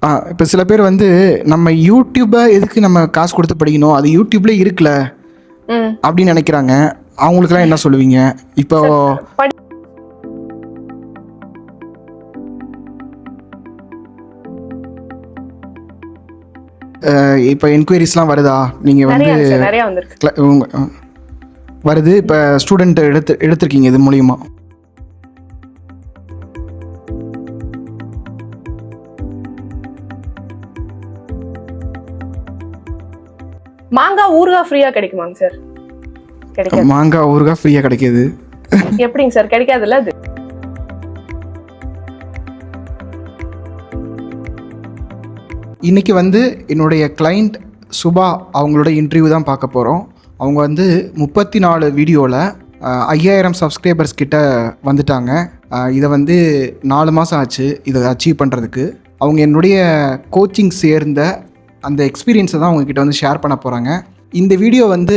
இப்போ சில பேர் வந்து நம்ம யூடியூப்பை எதுக்கு நம்ம காசு கொடுத்து படிக்கணும், அது யூடியூப்ல இருக்குல்ல அப்படின்னு நினைக்கிறாங்க. அவங்களுக்குலாம் என்ன சொல்லுவீங்க? இப்போ இப்போ என்கொயரிஸ்லாம் வருதா? நீங்கள் வந்து வருது. இப்போ ஸ்டூடெண்ட் எடுத்திருக்கீங்க இது மூலியமா. மாங்காய் ஊறுகாய் ஃப்ரீயா கிடைக்குமாங்க சார்? கிடைக்காது. மாங்காய் ஊறுகாய் ஃப்ரீயா கிடைக்குது எப்படிங்க சார்? கிடைக்காதுல்ல அது. இன்னைக்கு வந்து என்னுடைய கிளைண்ட் சுபா அவங்களோட இன்டர்வியூ தான் பார்க்க போகிறோம். அவங்க வந்து 34 வீடியோவில் 5000 சப்ஸ்கிரைபர்ஸ் கிட்ட வந்துட்டாங்க. இதை வந்து 4 மாதம் ஆச்சு இதை அச்சீவ் பண்ணுறதுக்கு. அவங்க என்னுடைய கோச்சிங் சேர்ந்த அந்த எக்ஸ்பீரியன்ஸை தான் உங்ககிட்ட வந்து ஷேர் பண்ண போகிறாங்க. இந்த வீடியோ வந்து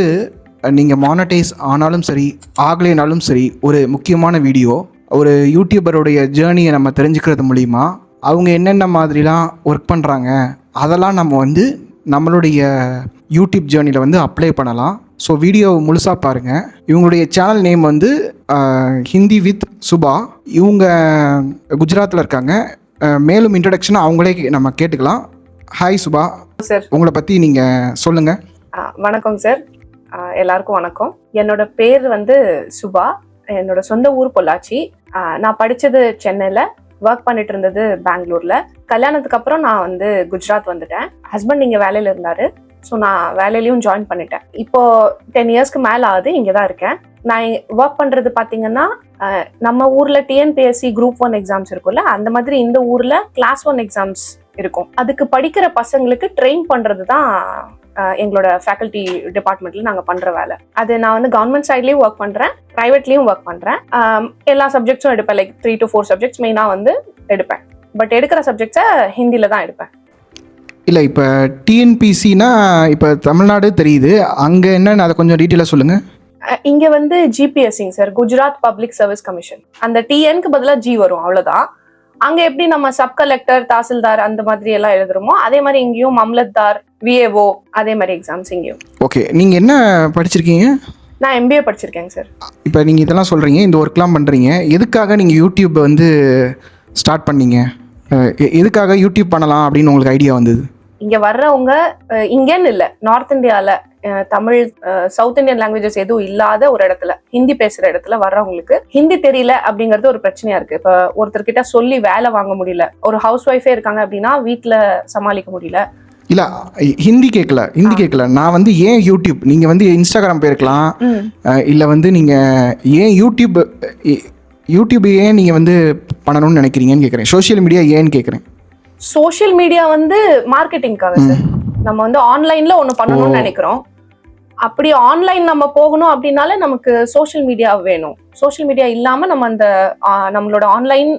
நீங்கள் மானடைஸ் ஆனாலும் சரி ஆகலைனாலும் சரி ஒரு முக்கியமான வீடியோ. ஒரு யூடியூபருடைய ஜேர்னியை நம்ம தெரிஞ்சுக்கிறது மூலிமா அவங்க என்னென்ன மாதிரிலாம் ஒர்க் பண்ணுறாங்க அதெல்லாம் நம்ம வந்து நம்மளுடைய யூடியூப் ஜேர்னியில் வந்து அப்ளை பண்ணலாம். ஸோ வீடியோ முழுசாக பாருங்கள். இவங்களுடைய சேனல் நேம் வந்து ஹிந்தி வித் சுபா. இவங்க குஜராத்தில் இருக்காங்க. மேலும் இன்ட்ரடக்ஷன் அவங்களே நம்ம கேட்டுக்கலாம். ஹாய் சுபா சார், உங்களை பற்றி நீங்கள் சொல்லுங்கள். வணக்கம் சார், எல்லாருக்கும் வணக்கம். என்னோட பேர் வந்து சுபா. என்னோட சொந்த ஊர் பொள்ளாச்சி. நான் படித்தது சென்னையில், ஒர்க் பண்ணிட்டு இருந்தது பெங்களூர்ல. கல்யாணத்துக்கு அப்புறம் நான் வந்து குஜராத் வந்துட்டேன். ஹஸ்பண்ட் இங்கே வேலையில் இருந்தார். ஸோ நான் வேலையிலையும் ஜாயின் பண்ணிட்டேன். இப்போ 10 இயர்ஸ்க்கு மேலே ஆகுது, இங்கே தான் இருக்கேன். நான் ஒர்க் பண்ணுறது பார்த்தீங்கன்னா நம்ம ஊரில் டிஎன்பிஎஸ்சி குரூப் 1 எக்ஸாம்ஸ் இருக்கும்ல, அந்த மாதிரி இந்த ஊரில் கிளாஸ் 1 எக்ஸாம்ஸ் இருக்கும். அதுக்கு படிக்கிற பசங்களுக்கு ட்ரெயின் பண்ணுறது தான் எங்களோட ஃபேக்கல்ட்டி டிபார்ட்மெண்ட்டில் நாங்கள் பண்ணுற வேலை. அது நான் வந்து கவர்மெண்ட் சைட்லேயும் ஒர்க் பண்ணுறேன், ப்ரைவேட்லேயும் ஒர்க் பண்ணுறேன். எல்லா சப்ஜெக்ட்ஸும் எடுப்பேன். லைக் 3 to 4 சப்ஜெக்ட்ஸ் மெயினாக வந்து எடுப்பேன். பட் எடுக்கிற சப்ஜெக்ட்ஸை ஹிந்தியில் தான் எடுப்பேன். இல்லை, இப்போ டிஎன்பிசினா இப்போ தமிழ்நாடு தெரியுது, அங்கே என்னன்னு அதை கொஞ்சம் டீட்டெயிலாக சொல்லுங்கள். இங்கே வந்து ஜிபிஎஸ்சிங்க sir, Gujarat public service commission. அந்த டிஎன்க்கு பதிலாக ஜி வரும், அவ்வளோதான். அங்கே எப்படி நம்ம சப் கலெக்டர், தாசில்தார் அந்த மாதிரி எல்லாம் எழுதுறோமோ அதே மாதிரி இங்கேயும் மம்லத்தார், விஏஓ அதே மாதிரி எக்ஸாம்ஸ் இங்கேயும். ஓகே, நீங்கள் என்ன படிச்சிருக்கீங்க? நான் எம்பிஏ படிச்சிருக்கேங்க சார். இப்போ நீங்கள் இதெல்லாம் சொல்கிறீங்க, இந்த ஒர்க்லாம் பண்ணுறீங்க, எதுக்காக நீங்கள் யூடியூப் வந்து ஸ்டார்ட் பண்ணீங்க? எதுக்காக யூடியூப் பண்ணலாம் அப்படின்னு உங்களுக்கு ஐடியா வந்தது? இங்கே வர்றவங்க இங்கேன்னு இல்லை, நார்த் இந்தியாவில் தமிழ், சவுத் இந்தியன் லாங்குவேஜஸ் எதுவும் இல்லாத ஒரு இடத்துல, ஹிந்தி பேசுகிற இடத்துல வர்றவங்களுக்கு ஹிந்தி தெரியல அப்படிங்கிறது ஒரு பிரச்சனையா இருக்குது. இப்போ ஒருத்தர்கிட்ட சொல்லி வேலை வாங்க முடியல, ஒரு ஹவுஸ் ஒய்ஃபே இருக்காங்க அப்படின்னா வீட்டில் சமாளிக்க முடியல. இல்லை, ஹிந்தி கேட்கல. நான் வந்து ஏன் யூடியூப், நீங்கள் வந்து இன்ஸ்டாகிராம் போயிருக்கலாம், இல்லை வந்து நீங்கள் ஏன் யூடியூப் ஏன் நீங்கள் வந்து பண்ணணும்னு நினைக்கிறீங்கன்னு கேட்குறேன். சோஷியல் மீடியா ஏன்னு கேட்குறேன். சோஷியல் மீடியா வந்து மார்க்கெட்டிங்காக சார். நம்ம வந்து ஆன்லைனில் ஒன்று பண்ணணும்னு நினைக்கிறோம். அப்படி ஆன்லைன் நம்ம போகணும் அப்படின்னாலே நமக்கு சோஷியல் மீடியா வேணும். சோஷியல் மீடியா இல்லாமல் நம்ம அந்த நம்மளோட ஆன்லைன்,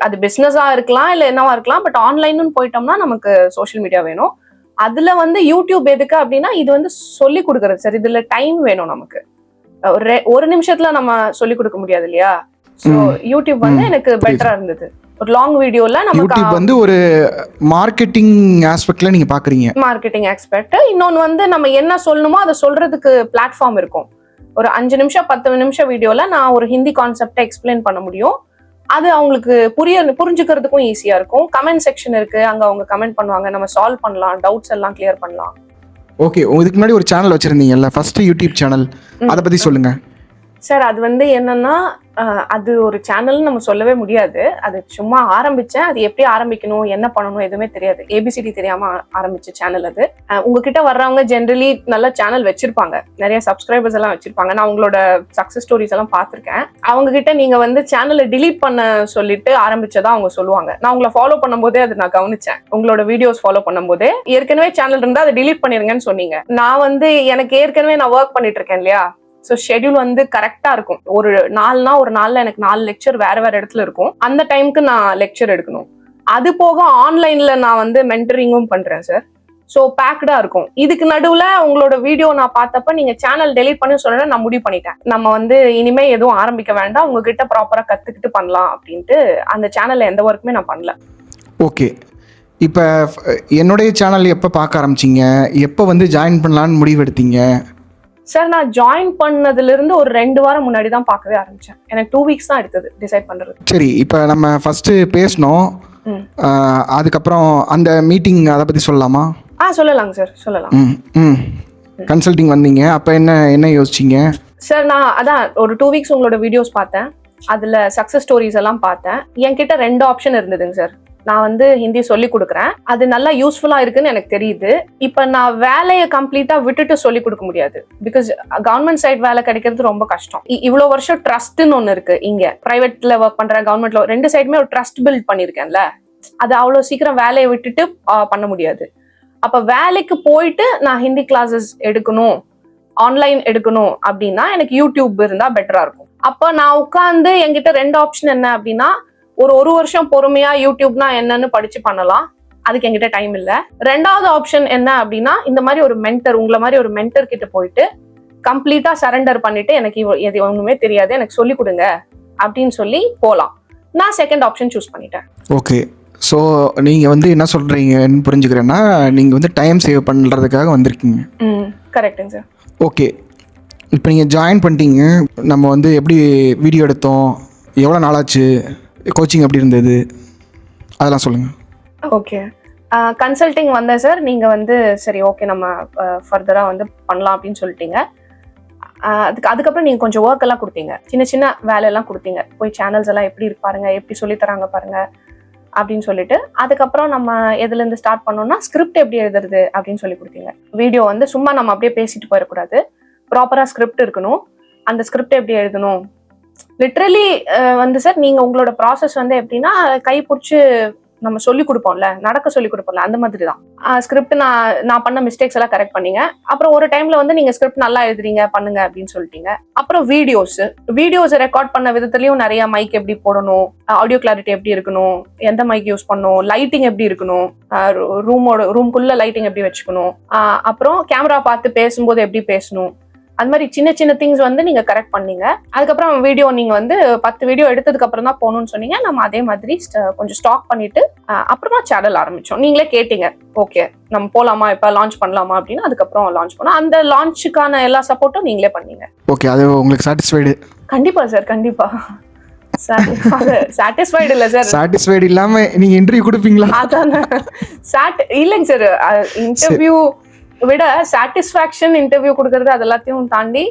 அது பிஸ்னஸாக இருக்கலாம் இல்லை என்னவா இருக்கலாம், பட் ஆன்லைன்னு போயிட்டோம்னா நமக்கு சோஷியல் மீடியா வேணும். அதில் வந்து யூடியூப் எதுக்கு அப்படின்னா இது வந்து சொல்லி கொடுக்குறது சார். இதில் டைம் வேணும் நமக்கு. ஒரு நிமிஷத்தில் நம்ம சொல்லி கொடுக்க முடியாது இல்லையா? ஸோ யூடியூப் வந்து எனக்கு பெட்டராக இருந்தது. ஒரு லாங் வீடியோல நமக்கு யூடியூப் வந்து ஒரு மார்க்கெட்டிங் ஆஸ்பெக்ட்ல நீங்க பாக்குறீங்க. Marketing aspect. இன்னொன்று வந்து நம்ம என்ன சொல்லணுமோ அதை சொல்றதுக்கு பிளாட்ஃபார்ம் இருக்கும். ஒரு 5 நிமிஷம் 10 நிமிஷம் வீடியோல நான் ஒரு ஹிந்தி கான்செப்டை எக்ஸ்பிளைன் பண்ண முடியும். அது அவங்களுக்கு புரிஞ்சுக்கிறதுக்கும் ஈஸியா இருக்கும். கமெண்ட் செக்ஷன் இருக்கு, அங்க அவங்க கமெண்ட் பண்ணுவாங்க, நம்ம சால்வ் பண்ணலாம், டவுட்ஸ் எல்லாம் கிளியர் பண்ணலாம். ஓகே, இதுக்கு முன்னாடி ஒரு சேனல் வச்சிருந்தீங்கல்ல, ஃபர்ஸ்ட் யூடியூப் சேனல், அதை பத்தி சொல்லுங்க சார். அது வந்து என்னன்னா, அது ஒரு சேனல் நம்ம சொல்லவே முடியாது. அது சும்மா ஆரம்பிச்சேன். அது எப்படி ஆரம்பிக்கணும், என்ன பண்ணணும் எதுவுமே தெரியாது. ஏபிசிடி தெரியாம ஆரம்பிச்ச சேனல் அது. உங்ககிட்ட வர்றவங்க ஜென்ரலி நல்ல சேனல் வச்சிருப்பாங்க, நிறைய சப்ஸ்கிரைபர்ஸ் எல்லாம் வச்சிருப்பாங்க. நான் உங்களோட சக்சஸ் ஸ்டோரிஸ் எல்லாம் பார்த்திருக்கேன். அவங்க கிட்ட நீங்க வந்து சேனலை டிலீட் பண்ண சொல்லிட்டு ஆரம்பிச்சதா அவங்க சொல்லுவாங்க. நான் உங்களை ஃபாலோ பண்ணும்போதே அது நான் கவனிச்சேன். உங்களோட வீடியோஸ் ஃபாலோ பண்ணும்போதே ஏற்கனவே சேனல் இருந்தா அதை டிலீட் பண்ணிருங்கன்னு சொன்னீங்க. நான் வந்து எனக்கு ஏற்கனவே நான் ஒர்க் பண்ணிட்டு இருக்கேன் இல்லையா, ஸோ ஷெட்யூல் வந்து கரெக்டாக இருக்கும். ஒரு நாளில் எனக்கு 4 லெக்சர் வேற இடத்துல இருக்கும். அந்த டைமுக்கு நான் லெக்சர் எடுக்கணும். அது போக ஆன்லைனில் நான் வந்து மென்டரிங்கும் பண்ணுறேன் சார். ஸோ பேக்டாக இருக்கும். இதுக்கு நடுவில் உங்களோட வீடியோ நான் பார்த்தப்ப நீங்கள் சேனல் டெலீட் பண்ணி சொன்னா நான் முடிவு பண்ணிட்டேன், நம்ம வந்து இனிமே எதுவும் ஆரம்பிக்க வேண்டாம், உங்ககிட்ட ப்ராப்பராக கற்றுக்கிட்டு பண்ணலாம் அப்படின்ட்டு அந்த சேனலில் எந்த ஒர்க்குமே நான் பண்ணல. ஓகே, இப்போ என்னுடைய சேனல் எப்போ பார்க்க ஆரம்பிச்சிங்க, எப்போ வந்து ஜாயின் பண்ணலான்னு முடிவு எடுத்தீங்க? சார் நான் ஜாயின் பண்ணதுல இருந்து ஒரு 2 வாரம் முன்னாடி தான் பார்க்கவே ஆரம்பிச்சேன். எனக்கு 2 வீக்ஸ் தான் எடுத்தது டிசைட் பண்றது. சரி, இப்போ நம்ம ஃபஸ்ட்டு பேசணும். ம். அதுக்கப்புறம் அந்த மீட்டிங் அதை பற்றி சொல்லலாமா? சொல்லலாங்க சார், சொல்லலாம். ம் ம் கன்சல்டிங் வந்தீங்க, அப்போ என்ன யோசிச்சிங்க? சார் நான் அதான் ஒரு 2 வீக்ஸ் உங்களோட வீடியோஸ் பார்த்தேன். அதில் சக்ஸஸ் ஸ்டோரிஸ் எல்லாம் பார்த்தேன். என்கிட்ட 2 ஆப்ஷன் இருந்ததுங்க சார். நான் வந்து ஹிந்தி சொல்லி கொடுக்குறேன், அது நல்லா யூஸ்ஃபுல்லாக இருக்குன்னு எனக்கு தெரியுது. இப்போ நான் வேலையை கம்ப்ளீட்டாக விட்டுட்டு சொல்லி கொடுக்க முடியாது. பிகாஸ் கவர்மெண்ட் சைட் வேலை கிடைக்கிறது ரொம்ப கஷ்டம். இவ்வளோ வருஷம் ட்ரஸ்ட்னு ஒன்று இருக்கு. இங்கே ப்ரைவேட்ல ஒர்க் பண்ணுறேன், கவர்மெண்ட்ல 2 சைடுமே ஒரு ட்ரஸ்ட் பில்ட் பண்ணியிருக்கேன்ல, அது அவ்வளோ சீக்கிரம் வேலையை விட்டுட்டு பண்ண முடியாது. அப்போ வேலைக்கு போயிட்டு நான் ஹிந்தி கிளாஸஸ் எடுக்கணும், ஆன்லைன் எடுக்கணும் அப்படின்னா எனக்கு யூடியூப் இருந்தால் பெட்டராக இருக்கும். அப்போ நான் உட்காந்து என்கிட்ட 2 ஆப்ஷன் என்ன அப்படின்னா, ஒரு வருஷம் பொறுமையா யூடியூப்னா என்னன்னு படிச்சு பண்ணலாம், அதுக்கு என்கிட்ட டைம் இல்லை. 2வது ஆப்ஷன் என்ன அப்படின்னா, இந்த மாதிரி ஒரு மென்டர், உங்களை மாதிரி ஒரு மென்டர் கிட்ட போயிட்டு கம்ப்ளீட்டா சரண்டர் பண்ணிட்டு எனக்கு எது ஒண்ணுமே தெரியாது, எனக்கு சொல்லி கொடுங்க அப்படின்னு சொல்லி போகலாம். நான் 2nd ஆப்ஷன் சூஸ் பண்ணிட்டேன். ஓகே, ஸோ நீங்கள் வந்து என்ன சொல்கிறீங்கன்னு புரிஞ்சுக்கிறேன்னா, நீங்கள் வந்து டைம் சேவ் பண்ணுறதுக்காக வந்திருக்கீங்க. கரெக்டுங்க சார். ஓகே, இப்போ நீங்கள் ஜாயின் பண்ணிட்டீங்க. நம்ம வந்து எப்படி வீடியோ எடுத்தோம், எவ்வளோ நாளாச்சு, கோச்சிங் எப்படி இருந்தது, அதெல்லாம் சொல்லுங்கள். ஓகே, கன்சல்டிங் வந்தேன் சார். நீங்கள் வந்து சரி ஓகே நம்ம ஃபர்தராக வந்து பண்ணலாம் அப்படின்னு சொல்லிட்டீங்க. அதுக்கப்புறம் நீங்கள் கொஞ்சம் ஒர்க் எல்லாம் கொடுத்தீங்க, சின்ன சின்ன வேலையெல்லாம் கொடுத்தீங்க. போய் சேனல்ஸ் எல்லாம் எப்படி இருப்பாருங்க, எப்படி சொல்லித்தராங்க பாருங்க அப்படின்னு சொல்லிட்டு, அதுக்கப்புறம் நம்ம எதுலேருந்து ஸ்டார்ட் பண்ணோம்னா ஸ்கிரிப்ட் எப்படி எழுதுறது அப்படின்னு சொல்லி கொடுத்தீங்க. வீடியோ வந்து சும்மா நம்ம அப்படியே பேசிட்டு போயிடக்கூடாது, ப்ராப்பராக ஸ்கிரிப்ட் இருக்கணும். அந்த ஸ்கிரிப்ட் எப்படி எழுதணும், லிட்ரலி வந்து சார் நீங்கள் உங்களோட ப்ராசஸ் வந்து எப்படின்னா கை பிடிச்சி நம்ம சொல்லி கொடுப்போம்ல, நடக்க சொல்லி கொடுப்போம்ல, அந்த மாதிரி தான். ஸ்கிரிப்ட் நான் பண்ண மிஸ்டேக்ஸ் எல்லாம் கரெக்ட் பண்ணீங்க. அப்புறம் ஒரு டைம்ல வந்து நீங்க ஸ்கிரிப்ட் நல்லா எழுதுறீங்க பண்ணுங்க அப்படின்னு சொல்லிட்டீங்க. அப்புறம் வீடியோஸ் ரெக்கார்ட் பண்ண விதத்துலயும் நிறைய மைக் எப்படி போடணும், ஆடியோ கிளாரிட்டி எப்படி இருக்கணும், எந்த மைக் யூஸ் பண்ணணும், லைட்டிங் எப்படி இருக்கணும், ரூம்குள்ள லைட்டிங் எப்படி வச்சுக்கணும், அப்புறம் கேமரா பார்த்து பேசும்போது எப்படி பேசணும், அது மாதிரி சின்ன சின்ன திங்ஸ் வந்து நீங்க கரெக்ட் பண்ணீங்க. அதுக்கப்புறம் வீடியோ நீங்க வந்து 10 வீடியோ எடுத்ததுக்கு அப்புறம் தான் போகணும்னு சொன்னீங்க. நம்ம அதே மாதிரி கொஞ்சம் ஸ்டாக் பண்ணிட்டு அப்புறமா சேனல் ஆரம்பிச்சோம். நீங்களே கேட்டீங்க, ஓகே நம்ம போலாமா, இப்ப லான்ச் பண்ணலாமா அப்படின்னு. அதுக்கப்புறம் லான்ச் பண்ணோம். அந்த லான்ச்சுக்கான எல்லா சப்போர்ட்டும் நீங்களே பண்ணீங்க. ஓகே, அது உங்களுக்கு சாட்டிஸ்ஃபைடு? கண்டிப்பா சார், கண்டிப்பா. சாட்டிஸ்ஃபைடு இல்ல சார், சாட்டிஸ்ஃபைடு இல்லாம நீங்க இன்டர்வியூ கொடுப்பீங்களா? அதானே இல்லைங்க சார், இன்டர்வியூ விட சாட்டிஸ்ஃபேக்ஷன் இன்டர்வியூ கொடுக்கறது அது எல்லாத்தையும் தாண்டி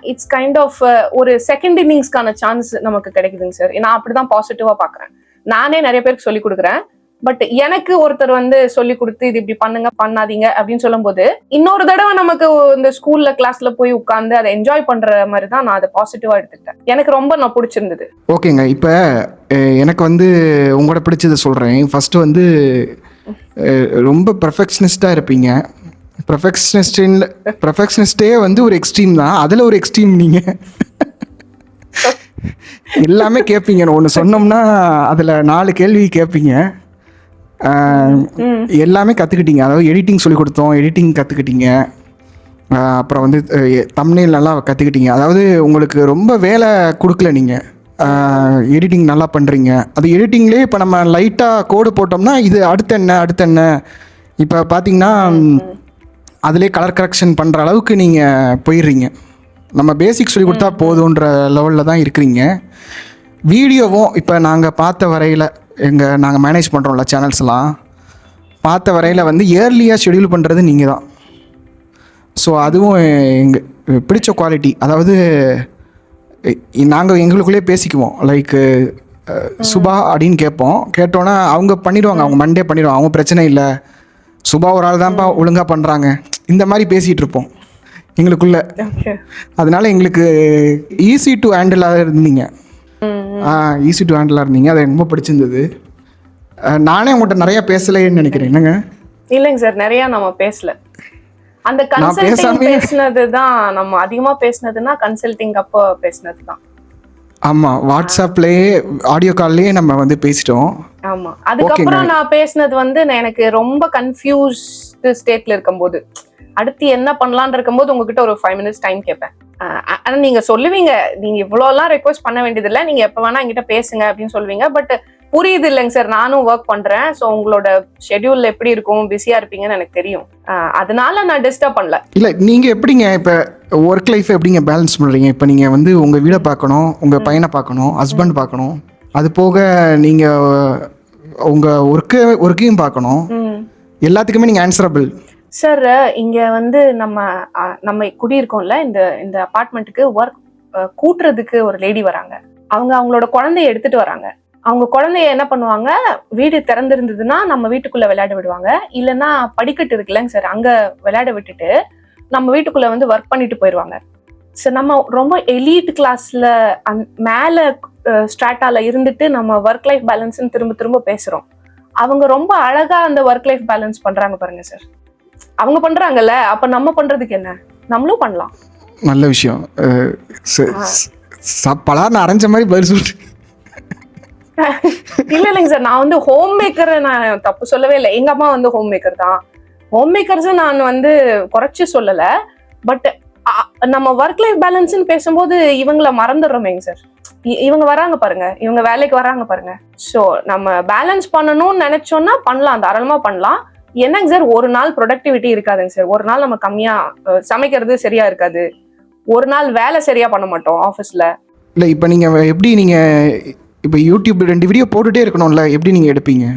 இட்ஸ் கைண்ட் ஆஃப் ஒரு செகண்ட் இன்னிங்ஸ்க்கான சான்ஸ் நமக்கு கிடைக்குதுங்க சார். நான் அப்படிதான் பாசிட்டிவா பாக்குறேன். நானே நிறைய பேருக்கு சொல்லி கொடுக்குறேன். பட் எனக்கு ஒருத்தர் வந்து சொல்லி கொடுத்து இது இப்படி பண்ணுங்க பண்ணாதீங்க அப்படின்னு சொல்லும் போது இன்னொரு தடவை நமக்கு இந்த ஸ்கூல்ல கிளாஸ்ல போய் உட்கார்ந்து அதை என்ஜாய் பண்ற மாதிரி தான் நான் அதை பாசிட்டிவா எடுத்துக்கிட்டேன். எனக்கு ரொம்ப நான் பிடிச்சிருந்தது. ஓகேங்க, இப்போ எனக்கு வந்து உங்களோட பிடிச்சதை சொல்றேன். ஃபர்ஸ்ட் வந்து ரொம்ப பெர்ஃபெக்ஷனிஸ்டா இருப்பீங்க. பெர்ஃபெக்ஷனிஸ்டே வந்து ஒரு எக்ஸ்ட்ரீம் தான், அதில் ஒரு எக்ஸ்ட்ரீம் நீங்கள். எல்லாமே கேட்பீங்க, ஒன்று சொன்னோம்னா அதில் 4 கேள்வி கேட்பீங்க. எல்லாமே கற்றுக்கிட்டீங்க. அதாவது எடிட்டிங் சொல்லி கொடுத்தோம், எடிட்டிங் கற்றுக்கிட்டீங்க. அப்புறம் வந்து தம்ப்நெயில் நல்லா கற்றுக்கிட்டீங்க. அதாவது உங்களுக்கு ரொம்ப வேலை கொடுக்கல, நீங்கள் எடிட்டிங் நல்லா பண்ணுறீங்க. அது எடிட்டிங்லேயே இப்போ நம்ம லைட்டாக கோடு போட்டோம்னா இது அடுத்து என்ன இப்போ பார்த்தீங்கன்னா அதிலே கலர் கரெக்ஷன் பண்ணுற அளவுக்கு நீங்கள் போயிடுறீங்க. நம்ம பேசிக் சொல்லி கொடுத்தா போதுன்ற லெவலில் தான் இருக்கிறீங்க. வீடியோவும் இப்போ நாங்கள் பார்த்த வரையில் நாங்கள் மேனேஜ் பண்ணுறோம்ல சேனல்ஸ்லாம், பார்த்த வரையில் வந்து இயர்லியாக ஷெடியூல் பண்ணுறது நீங்கள் தான். ஸோ அதுவும் எங்கள் பிடிச்ச குவாலிட்டி. அதாவது நாங்கள் எங்களுக்குள்ளே பேசிக்குவோம், லைக் சுபா அப்படின்னு கேட்டோன்னா அவங்க பண்ணிடுவாங்க, அவங்க மண்டே பண்ணிடுவாங்க, அவங்க பிரச்சனை இல்லை, சுபா ஒரு ஆள் தான்ப்பா ஒழுங்காக பண்ணுறாங்க, இந்த மாதிரி பேசிகிட்டு இருப்போம் எங்களுக்குள்ள. அதனால எங்களுக்கு ஈஸி டு ஹேண்டிலாக இருந்தீங்க. ஈஸி டு ஹேண்டிலாக இருந்தீங்க, அது ரொம்ப பிடிச்சிருந்தது. நானே உங்கள்கிட்ட நிறையா பேசலைன்னு நினைக்கிறேன். என்னங்க? இல்லைங்க சார், நிறையா நம்ம பேசல. அந்த கன்சல்டிங் பேசினது தான் நம்ம அதிகமாக பேசினதுன்னா கன்சல்டிங் அப்போ பேசினது தான். ஆமாம், வாட்ஸ்அப்லேயே ஆடியோ கால்லேயே நம்ம வந்து பேசிட்டோம். ஆமாம், அதுக்கப்புறம் நான் பேசினது வந்து எனக்கு ரொம்ப கன்ஃபியூஸ்டு ஸ்டேட்ல இருக்கும்போது, அடுத்து என்ன பண்ணலான்னு இருக்கும்போது உங்ககிட்ட ஒரு 5 minutes டைம் கேட்பேன். ஆனால் நீங்கள் சொல்லுவீங்க, நீங்கள் இவ்வளோலாம் ரெக்வஸ்ட் பண்ண வேண்டியதில்லை, நீங்கள் எப்போ வேணா என்கிட்ட பேசுங்க அப்படின்னு சொல்லுவீங்க. பட் புரியுது இல்லைங்க சார், நானும் ஒர்க் பண்றேன். ஸோ உங்களோட ஷெட்யூல் எப்படி இருக்கும், பிஸியா இருப்பீங்கன்னு எனக்கு தெரியும். அதனால நான் டிஸ்டர்ப் பண்ணல. இல்லை நீங்கள் எப்படிங்க இப்போ ஒர்க் லைஃப் எப்படிங்க பேலன்ஸ் பண்ணுறீங்க? இப்போ நீங்கள் வந்து உங்கள் வீடை பார்க்கணும், உங்கள் பையனை பார்க்கணும், ஹஸ்பண்ட் பார்க்கணும், அது போக நீங்கள் உங்கள் ஒர்க்கையும் பார்க்கணும், எல்லாத்துக்குமே நீங்கள் ஆன்சரபிள். சார் இங்க வந்து நம்ம குடியிருக்கோம்ல, இந்த அபார்ட்மெண்ட்டுக்கு ஒர்க் கூட்டுறதுக்கு ஒரு லேடி வராங்க. அவங்களோட குழந்தைய எடுத்துட்டு வராங்க. அவங்க குழந்தைய என்ன பண்ணுவாங்க, வீடு திறந்திருந்ததுன்னா நம்ம வீட்டுக்குள்ள விளையாட விடுவாங்க, இல்லைன்னா படிக்கட்டு இருக்குல்லங்க சார், அங்க விளையாட விட்டுட்டு நம்ம வீட்டுக்குள்ள வந்து ஒர்க் பண்ணிட்டு போயிடுவாங்க. சார் நம்ம ரொம்ப எலீட் கிளாஸ்ல மேல ஸ்ட்ராட்டால இருந்துட்டு நம்ம ஒர்க் லைஃப் பேலன்ஸ்ன்னு திரும்ப திரும்ப பேசுறோம். அவங்க ரொம்ப அழகா அந்த ஒர்க் லைஃப் பேலன்ஸ் பண்றாங்க பாருங்க சார். அவங்க பண்றாங்கல்ல, அப்ப நம்ம பண்றதுக்கு என்ன, நம்மளும் பண்ணலாம். நல்ல விஷயம். பலார்னு அரைஞ்ச மாதிரி பதில் சொல்லிட்டு. இல்லைங்க சார், நான் வந்து ஹோம் மேக்கர் நான் தப்பு சொல்லவே இல்லை. எங்க அம்மா வந்து ஹோம் மேக்கர் தான். ஹோம் மேக்கர்ஸ் நான் வந்து குறைச்சு சொல்லல. பட் நம்ம ஒர்க் லைஃப் பேலன்ஸ்ன்னு பேசும்போது இவங்கள மறந்துடுறோமேங்க சார். இவங்க வராங்க பாருங்க, இவங்க வேலைக்கு வராங்க பாருங்க. ஸோ நம்ம பேலன்ஸ் பண்ணணும்னு நினைச்சோம்னா பண்ணலாம், தாராளமா பண்ணலாம். என்னங்க சார், ஒரு நாள் ப்ரொடக்டிவிட்டி இருக்காதுங்க சார். ஒரு நாள் நம்ம கம்மியா சமைக்கிறது சரியா இருக்காது, ஒரு நாள் வேலை சரியா பண்ண மாட்டோம் ஆஃபீஸ்ல. இல்லை இப்போ நீங்கள் எப்படி இப்போ யூடியூப் 2 வீடியோ போட்டுட்டே இருக்கணும்ல, எப்படி நீங்கள் எடுப்பீங்க?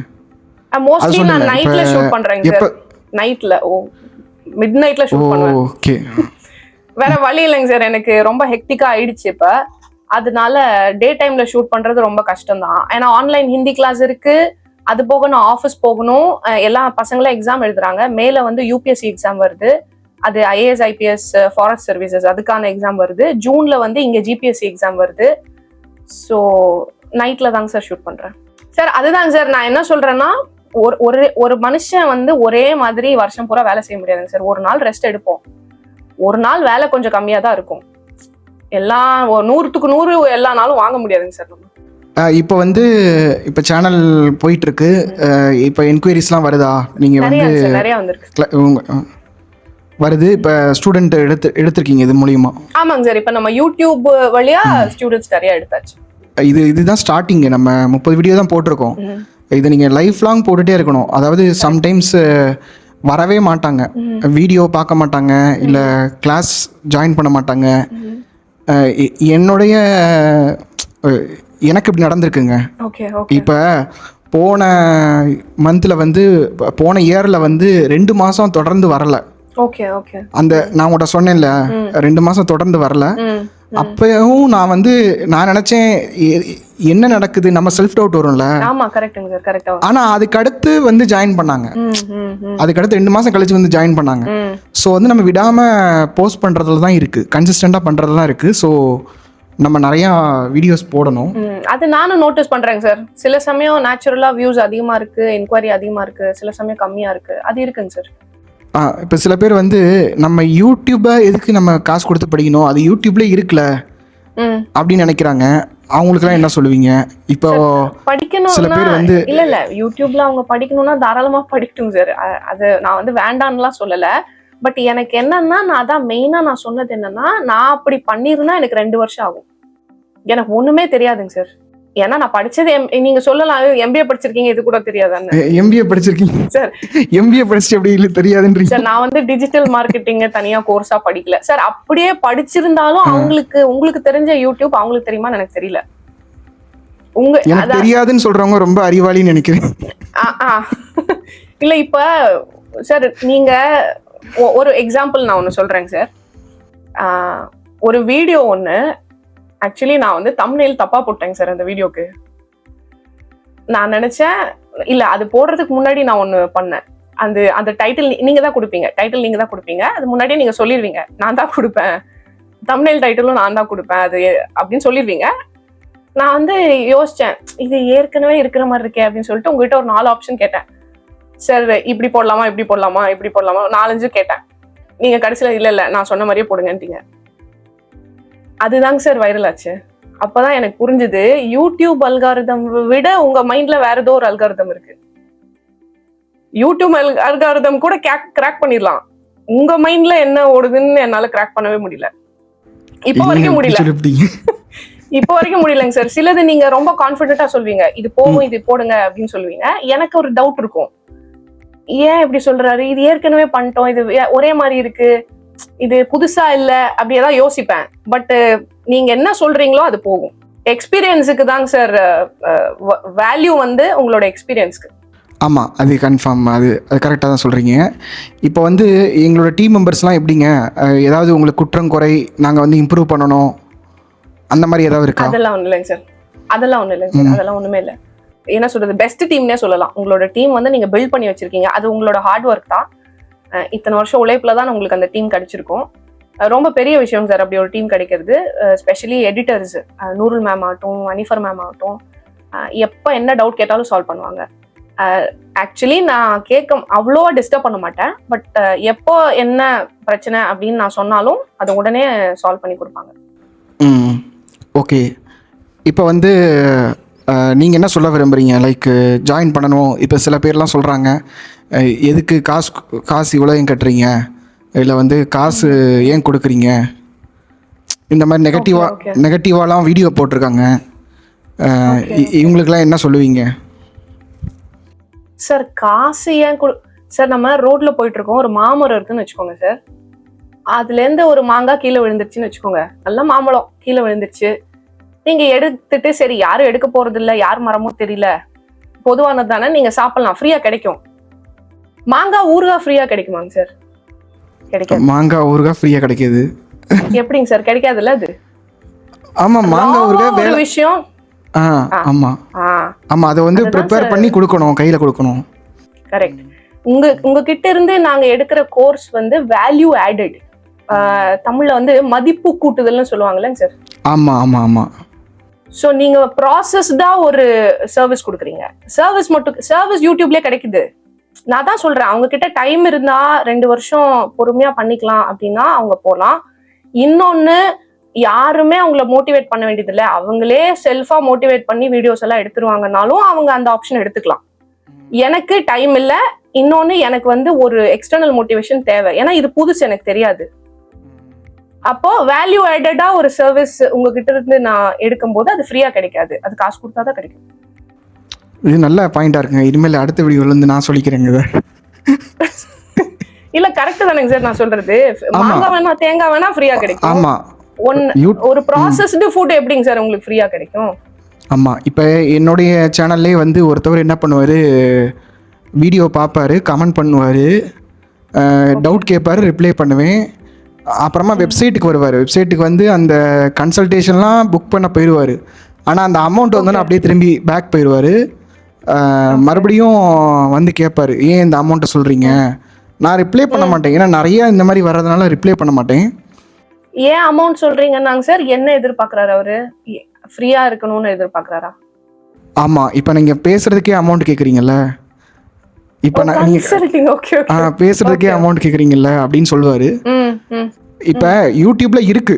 மோஸ்ட்லி நான் நைட்ல ஷூட் பண்றேங்க சார். நைட்ல மிட் நைட்ல ஷூட் பண்ணுவேன். ஓகே. வேற வழி இல்லைங்க சார், எனக்கு ரொம்ப ஹெக்டிக்கா ஆயிடுச்சு இப்ப. அதனால டே டைம்ல ஷூட் பண்றது ரொம்ப கஷ்டம் தான். ஏன்னா ஆன்லைன் ஹிந்தி கிளாஸ் இருக்கு, அது போக நான் ஆஃபீஸ் போகணும். எல்லா பசங்களும் எக்ஸாம் எழுதுறாங்க. மேல வந்து யூபிஎஸ்சி எக்ஸாம் வருது, அது ஐஏஎஸ் ஐபிஎஸ் ஃபாரஸ்ட் சர்வீசஸ் அதுக்கான எக்ஸாம் வருது. ஜூன்ல வந்து இங்க ஜிபிஎஸ்சி எக்ஸாம் வருது. ஸோ நைட்ல தாங்க சார் ஷூட் பண்றேன் சார். அதுதாங்க சார் நான் என்ன சொல்றேன்னா, ஒரு மனுஷன் வந்து ஒரே மாதிரி வருஷம் பூரா வேலை செய்ய முடியாதுங்க சார். ஒரு நாள் ரெஸ்ட் எடுப்போம், ஒரு நாள் வேலை கொஞ்சம் கம்மியா தான் இருக்கும். எல்லாம் 100க்கு 100 எல்லா நாளும் வாங்க முடியாதுங்க சார். இப்போ வந்து இப்போ சேனல் போயிட்டு இருக்கு, இப்போ என்கொயரிஸ்லாம் வருதா? நீங்க வந்து நிறைய வந்திருக்கு வருது. இப்போ ஸ்டூடெண்ட் எடுத்திருக்கீங்க இது மூலியமா? ஆமாங்க சார், இப்போ நம்ம யூடியூப் வழியா ஸ்டூடெண்ட்ஸ் நிறைய எடுத்தாச்சு. இதுதான் ஸ்டார்டிங். நம்ம 30 வீடியோ தான் போட்டிருக்கோம். இதை நீங்கள் லைஃப் லாங் போட்டுகிட்டே இருக்கணும். அதாவது சம்டைம்ஸ் வரவே மாட்டாங்க, வீடியோ பார்க்க மாட்டாங்க, இல்லை கிளாஸ் ஜாயின் பண்ண மாட்டாங்க. எனக்கு இப்படி நடந்திருக்குங்க. இப்போ போன மந்தில் வந்து போன இயரில் வந்து 2 மாதம் தொடர்ந்து வரலை. அந்த நான் உங்கள்கிட்ட சொன்னேன்ல 2 மாதம் தொடர்ந்து வரல. அப்பவும் நான் நினைச்சேன் என்ன நடக்குது, நம்ம செல்ஃப் டவுட் வரும்ல. ஆனா அதுக்கு அடுத்து வந்து ஜாயின் பண்ணாங்க, அதுக்கு அடுத்து 2 மாசம் கழிச்சு வந்து ஜாயின் பண்ணாங்க. ஸோ வந்து நம்ம விடாம போஸ்ட் பண்றதுல தான் இருக்கு, கன்சிஸ்டண்டா பண்றதுல தான் இருக்கு. ஸோ நம்ம நிறைய வீடியோஸ் போடணும். அது நானும் நோட்டீஸ் பண்றேங்க சார். சில சமயம் நேச்சுரலா வியூஸ் அதிகமா இருக்கு, என்கொயரி அதிகமா இருக்கு, சில சமயம் கம்மியா இருக்கு. அது இருக்குங்க சார். இப்போ சில பேர் வந்து நம்ம யூடியூப்பை எதுக்கு நம்ம காசு கொடுத்து படிக்கணும், அது யூடியூப்ல இருக்குல்ல அப்படின்னு நினைக்கிறாங்க. அவங்களுக்குலாம் என்ன சொல்லுவீங்க? இப்போ படிக்கணும் சில பேர் வந்து இல்ல யூடியூப்ல அவங்க படிக்கணும்னா தாராளமா படிக்கட்டும் சார். அது நான் வந்து வேண்டான்னுலாம் சொல்லல. பட் எனக்கு என்னன்னா, நான் அதான் மெயினா நான் சொன்னது என்னன்னா, நான் அப்படி பண்ணிருந்தா எனக்கு 2 வருஷம் ஆகும். எனக்கு ஒண்ணுமே தெரியாதுங்க சார். ஏன்னா நான் படிச்சது நீங்க சொல்லலாம் எம்பிஏ படிச்சிருக்கீங்க, இது கூட தெரியாதான்னு. எம்பிஏ படிச்சிருக்கீங்க சார்? எம்பிஏ படிச்சு எப்படி இல்ல தெரியாதுன்றீங்க சார்? நான் வந்து டிஜிட்டல் மார்க்கெட்டிங் தனியா கோர்ஸா படிக்கல சார். அப்படியே படிச்சிருந்தாலும் உங்களுக்கு தெரிஞ்ச யூடியூப் அவங்களுக்கு தெரியுமான்னு எனக்கு தெரியல. எனக்கு தெரியாதுன்னு சொல்றவங்க ரொம்ப அறிவாளின்னு நினைக்கிறேன். இல்ல இப்ப சார் நீங்க ஒரு எக்ஸாம்பிள் நான் ஒன்னு சொல்றேங்க சார். ஒரு வீடியோ ஒன்னு ஆக்சுவலி நான் வந்து தம்ப்நெயில் தப்பா போட்டேங்க சார். அந்த வீடியோக்கு நான் நினைச்சேன், இல்ல அது போடுறதுக்கு முன்னாடி நான் ஒண்ணு பண்ணேன். அந்த டைட்டில் நீங்க தான் கொடுப்பீங்க, டைட்டில் நீங்க தான் கொடுப்பீங்க. அது முன்னாடியே நீங்க சொல்லிடுவீங்க, நான் தான் கொடுப்பேன், தம்ப்நெயில் டைட்டிலும் நான் தான் கொடுப்பேன் அது அப்படின்னு சொல்லிடுவீங்க. நான் வந்து யோசிச்சேன், இது ஏற்கனவே இருக்கிற மாதிரி இருக்கே அப்படின்னு சொல்லிட்டு உங்ககிட்ட ஒரு 4 ஆப்ஷன் கேட்டேன். சார் இப்படி போடலாமா, இப்படி போடலாமா, இப்படி போடலாமா, 4-5 கேட்டேன். நீங்க கடைசியில இல்ல நான் சொன்ன மாதிரியே போடுங்கன்ட்டீங்க. அதுதாங்க சார் வைரல் ஆச்சு. அப்பதான் எனக்கு புரிஞ்சுது, யூடியூப் அல்காரிதம் விட உங்க மைண்ட்ல வேற ஏதோ ஒரு அல்காரிதம் இருக்கு. யூடியூப் அல்காரிதம் கூட கிராக் பண்ணிடலாம், உங்க மைண்ட்ல என்ன ஓடுதுன்னு என்னால கிராக் பண்ணவே முடியல. இப்ப வரைக்கும் முடியல. இப்போ வரைக்கும் முடியலங்க சார். சிலது நீங்க ரொம்ப கான்பிடென்ட்டா சொல்வீங்க, இது போகும் இது போடுங்க அப்படின்னு சொல்லுவீங்க. எனக்கு ஒரு டவுட் இருக்கும், ஏன் இப்படி சொல்றாரு, இது ஏற்கனவே பண்ணிட்டோம், இது ஒரே மாதிரி இருக்கு, இது புதுசா இல்ல, அப்படியேதான் யோசிப்பேன். பட் நீங்க என்ன சொல்றீங்களோ அது போகும். எக்ஸ்பீரியன்ஸுக்கு தாங்க சார் வேல்யூ வந்து உங்களோட எக்ஸ்பீரியன்ஸ்க்கு. ஆமாம், அது கன்ஃபார்ம், அது கரெக்டாக தான் சொல்கிறீங்க. இப்போ வந்து எங்களோட டீம் மெம்பர்ஸ்லாம் எப்படிங்க, ஏதாவது உங்களுக்கு குற்றம் குறை நாங்கள் வந்து இம்ப்ரூவ் பண்ணணும் அந்த மாதிரி ஏதாவது இருக்கா? அதெல்லாம் ஒன்றும் இல்லைங்க சார், அதெல்லாம் ஒன்றும் இல்லைங்க சார், அதெல்லாம் ஒன்றுமே இல்லை. என்ன சொல்றது, பெஸ்ட் டீம்னே சொல்லலாம். உங்களோட டீம் வந்து நீங்க பில்ட் பண்ணி வச்சிருக்கீங்க, அது உங்களோட ஹார்ட் ஒர்க் தான். இத்தனை வருஷம் உழைப்புல தான் உங்களுக்கு அந்த டீம் கிடைச்சிருக்கும். ரொம்ப பெரிய விஷயம் சார் அப்படி ஒரு டீம் கிடைக்கிறது. ஸ்பெஷலி எடிட்டர்ஸ், நூருல் மேம் ஆகட்டும், அனிஃபர் மேம் ஆகட்டும், எப்போ என்ன டவுட் கேட்டாலும் சால்வ் பண்ணுவாங்க. ஆக்சுவலி நான் அவ்வளோவா டிஸ்டர்ப் பண்ண மாட்டேன். பட் எப்போ என்ன பிரச்சனை அப்படின்னு நான் சொன்னாலும் அதை உடனே சால்வ் பண்ணி கொடுப்பாங்க. ஓகே, இப்போ வந்து நீங்கள் என்ன சொல்ல விரும்புகிறீங்க? லைக் ஜாயின் பண்ணணும், இப்போ சில பேர்லாம் சொல்கிறாங்க, எதுக்கு காசு இவ்வளோ ஏன் கட்டுறீங்க, இல்லை வந்து காசு ஏன் கொடுக்குறீங்க, இந்த மாதிரி நெகட்டிவாலாம் வீடியோ போட்டிருக்காங்க. இவங்களுக்கெல்லாம் என்ன சொல்லுவீங்க? சார் காசு ஏன் சார், நம்ம ரோட்ல போயிட்டு இருக்கோம், ஒரு மாமரம் இருக்குன்னு வச்சுக்கோங்க சார், அதுல இருந்து ஒரு மாங்காய் கீழே விழுந்துருச்சுன்னு வச்சுக்கோங்க, நல்ல மாம்பழம் கீழே விழுந்துருச்சு, நீங்க எடுத்துட்டு சரி யாரும் எடுக்க போறது இல்ல, யார் மரமும் தெரியல, பொதுவானது தானே, நீங்க சாப்பிடலாம், ஃப்ரீயா கிடைக்கும். மாங்காய் ஊறுகாய் ஃப்ரீயா கிடைக்குமாங்க சார்? கிடைக்காது. மாங்காய் ஊறுகாய் ஃப்ரீயா கிடைக்குது எப்படிங்க சார்? கிடைக்காதுல்ல அது. ஆமா, மாங்காய் ஊறுகாய் ஒரு விஷயம். ஆமா ஆமா, அதை வந்து ப்ரிப்பேர் பண்ணி கொடுக்கணும், கையில கொடுக்கணும். கரெக்ட். உங்ககிட்ட இருந்து நாங்க எடுக்கிற கோர்ஸ் வந்து வேல்யூ ஆடட், தமிழ்ல வந்து மதிப்பு கூட்டுதல்னு சொல்லுவாங்கல்ல சார். ஆமா ஆமா ஆமா. சோ நீங்க ப்ராசஸ்டா ஒரு சர்வீஸ் கொடுக்குறீங்க. சர்வீஸ் யூடியூப்லயே கிடைக்குது. நான் தான் சொல்றேன், அவங்க கிட்ட டைம் இருந்தா 2 வருஷம் பொறுமையா பண்ணிக்கலாம் அப்படின்னா அவங்க போலாம். இன்னொன்னு, யாருமே அவங்கள மோட்டிவேட் பண்ண வேண்டியது இல்லை, அவங்களே செல்ஃபா மோட்டிவேட் பண்ணி வீடியோஸ் எல்லாம் எடுத்துருவாங்கனாலும் அவங்க அந்த ஆப்ஷன் எடுத்துக்கலாம். எனக்கு டைம் இல்லை, இன்னொன்னு எனக்கு வந்து ஒரு எக்ஸ்டர்னல் மோட்டிவேஷன் தேவை, ஏன்னா இது புதுசு, எனக்கு தெரியாது. அப்போ வேல்யூ ஆடடா ஒரு சர்வீஸ் உங்ககிட்ட இருந்து நான் எடுக்கும் போது அது ஃப்ரீயா கிடைக்காது, அது காசு கொடுத்தாதான் கிடைக்கும். இது நல்ல பாயிண்டா இருக்குங்க. இனிமேல் அடுத்த வீடியோல இருந்து நான் சொல்லிக்கிறேங்க. இல்ல கரெக்ட் தானேங்க சார் நான் சொல்றது. மாங்காய் வேணா தேங்காய் வேணா ஃப்ரீயா கிடைக்கும். ஆமா, ஒரு ப்ராசஸ்டு ஃபுட் எப்படிங்க சார் உங்களுக்கு ஃப்ரீயா கிடைக்கும்? ஆமா, இப்போ என்னுடைய சேனல்லே வந்து ஒருத்தவர் என்ன பண்ணுவார், வீடியோ பார்ப்பாரு, கமெண்ட் பண்ணுவார், டவுட் கேட்பாரு, ரிப்ளை பண்ணுவேன். அப்புறமா வெப்சைட்டுக்கு வருவார், வெப்சைட்டுக்கு வந்து அந்த கன்சல்டேஷன்லாம் புக் பண்ண போயிடுவார். ஆனால் அந்த அமௌண்ட் வந்தோன்னா அப்படியே திரும்பி பேக் போயிடுவார். மறுபடியும் வந்து கேட்பார், ஏன் இந்த அமௌண்ட்டை சொல்கிறீங்க? நான் ரிப்ளை பண்ண மாட்டேன், ஏன்னா நிறைய இந்த மாதிரி வர்றதுனால ரிப்ளை பண்ண மாட்டேன். ஏன் அமௌண்ட் சொல்றீங்கன்னாங்க சார், என்ன எதிர்பார்க்குறாரு அவரு? ஃப்ரீயா இருக்கணும்னு எதிர்பார்க்குறாரா? ஆமாம், இப்போ நீங்கள் பேசுறதுக்கே அமௌண்ட் கேட்குறீங்கல்ல, இப்போ நீங்கள் பேசுறதுக்கே அமௌண்ட் கேட்குறீங்கல்ல அப்படின்னு சொல்லுவார். இப்போ யூடியூப்ல இருக்கு,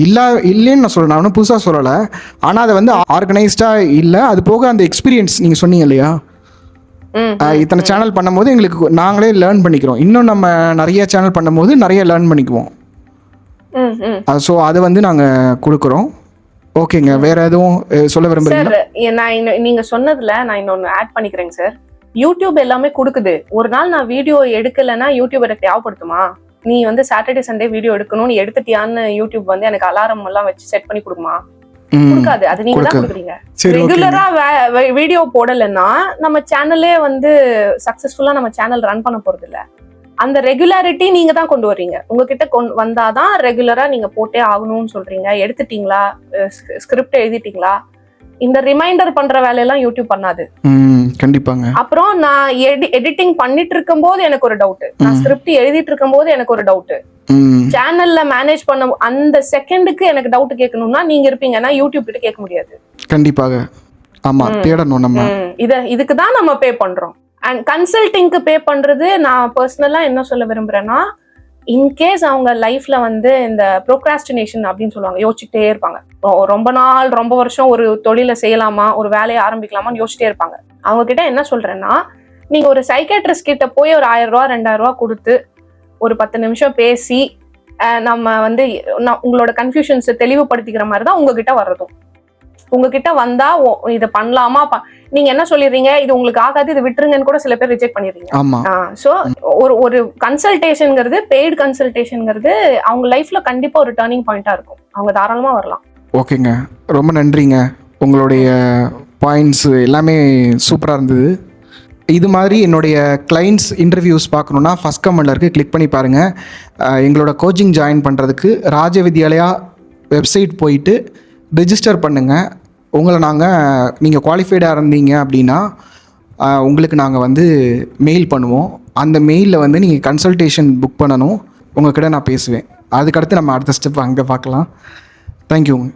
இல்லைன்னு நான் சொல்கிறேன், நான் ஒன்றும் புதுசாக சொல்லலை. ஆனால் அதை வந்து ஆர்கனைஸ்டாக இல்லை. அது போக அந்த எக்ஸ்பீரியன்ஸ் நீங்கள் சொன்னீங்க இல்லையா, இத்தனை சேனல் பண்ணும்போது எங்களுக்கு நாங்களே லேர்ன் பண்ணிக்கிறோம். இன்னும் நம்ம நிறைய சேனல் பண்ணும்போது நிறைய லேர்ன் பண்ணிக்குவோம். ஸோ அதை வந்து நாங்கள் கொடுக்குறோம். ஓகேங்க, வேற எதுவும் சொல்ல விரும்புறீங்களா? நான் நீங்க சொன்னதுல நான் இன்னொன்னு ஆட் பண்ணிக்கிறேங்க சார். யூடியூப் எல்லாமே கொடுக்குது. ஒரு நாள் நான் வீடியோ எடுக்கலைன்னா யூடியூப் எனக்கு தேவைப்படுத்துமா? நீ வந்து சாட்டர்டே சண்டே வீடியோ எடுக்கணும்னு எடுத்துட்டியான்னு யூடியூப் வந்து எனக்கு அலாரம் எல்லாம் வச்சு செட் பண்ணி கொடுக்குமா? கொடுக்காது. அது நீங்க தான் கொடுக்குறீங்க. ரெகுலரா வீடியோ போடலைன்னா நம்ம சேனலே வந்து சக்சஸ்ஃபுல்லா நம்ம சேனல் ரன் பண்ண போறது இல்ல. அந்த ரெகுலாரிட்டி நீங்க தான் கொண்டு வர்றீங்க. உங்ககிட்ட வந்தாதான் ரெகுலரா நீங்க போட்டே ஆகணும்னு சொல்றீங்க. எடுத்துட்டீங்களா, ஸ்கிரிப்ட் எழுதிட்டீங்களா, இந்த ரிமைண்டர் பண்ற வேலையெல்லாம் யூடியூப் பண்ணாது. கண்டிப்பாங்க. அப்புறம் நான் எடிட்டிங் பண்ணிட்டு இருக்கும் போது எனக்கு ஒரு டவுட், நான் ஸ்கிரிப்ட் எழுதிட்டு இருக்கும் போது எனக்கு ஒரு டவுட், சேனல்ல மேனேஜ் பண்ண அந்த செகண்டுக்கு எனக்கு டவுட் கேட்கணும்னா நீங்க இருப்பீங்கன்னா யூடியூப் கிட்ட கேட்க முடியாது. கண்டிப்பாக. ஆமா, தேடணும் நம்ம. இதுக்கு தான் நம்ம பே பண்றோம். அண்ட் கன்சல்டிங்க்கு பே பண்றது, நான் பர்சனலா என்ன சொல்ல விரும்புறேன்னா, இன்கேஸ் அவங்க லைஃப்ல வந்து இந்த ப்ரோக்ராஸ்டினேஷன் அப்படின்னு சொல்லுவாங்க, யோசிச்சுட்டே இருப்பாங்க, ரொம்ப நாள் ரொம்ப வருஷம் ஒரு தொழிலை செய்யலாமா, ஒரு வேலையை ஆரம்பிக்கலாமான்னு யோசிச்சுட்டே இருப்பாங்க. அவங்க கிட்ட என்ன சொல்றேன்னா, நீங்க ஒரு சைக்காட்ரிஸ்ட் கிட்ட போய் ஒரு 1000 ரூபா 2000 ரூபா கொடுத்து ஒரு 10 நிமிஷம் பேசி நம்ம வந்து உங்களோட கன்ஃபியூஷன்ஸ் தெளிவுபடுத்திக்கிற மாதிரி தான் உங்ககிட்ட வர்றதும். உங்ககிட்ட வந்தா இதை பண்ணலாமா, நீங்க என்ன சொல்லிடுறீங்க, இது உங்களுக்கு ஆகாது, இது விட்டுருங்கன்னு கூட சில பேர் ரிஜெக்ட் பண்ணிடுறீங்க. ஸோ ஒரு கன்சல்டேஷன்ங்கிறது, பெய்டு கன்சல்டேஷன்ங்கிறது அவங்க லைஃப்ல கண்டிப்பா ஒரு டர்னிங் பாயிண்டா இருக்கும். அவங்க தாராளமா வரலாம். ஓகேங்க, ரொம்ப நன்றிங்க. உங்களுடைய பாயிண்ட்ஸ் எல்லாமே சூப்பராக இருந்தது. இது மாதிரி என்னுடைய கிளைண்ட்ஸ் இன்டர்வியூஸ் பார்க்கணுன்னா ஃபஸ்ட் கமெண்ட்ல இருக்குது, கிளிக் பண்ணி பாருங்கள். எங்களோட கோச்சிங் ஜாயின் பண்ணுறதுக்கு ராஜ வித்யாலயா வெப்சைட் போயிட்டு ரிஜிஸ்டர் பண்ணுங்கள். உங்களை நீங்கள் குவாலிஃபைடாக இருந்தீங்க அப்படின்னா உங்களுக்கு நாங்கள் வந்து மெயில் பண்ணுவோம். அந்த மெயிலில் வந்து நீங்கள் கன்சல்டேஷன் புக் பண்ணணும். உங்கள்கிட்ட நான் பேசுவேன். அதுக்கடுத்து நம்ம அடுத்த ஸ்டெப் அங்கே பார்க்கலாம். தேங்க்யூங்க.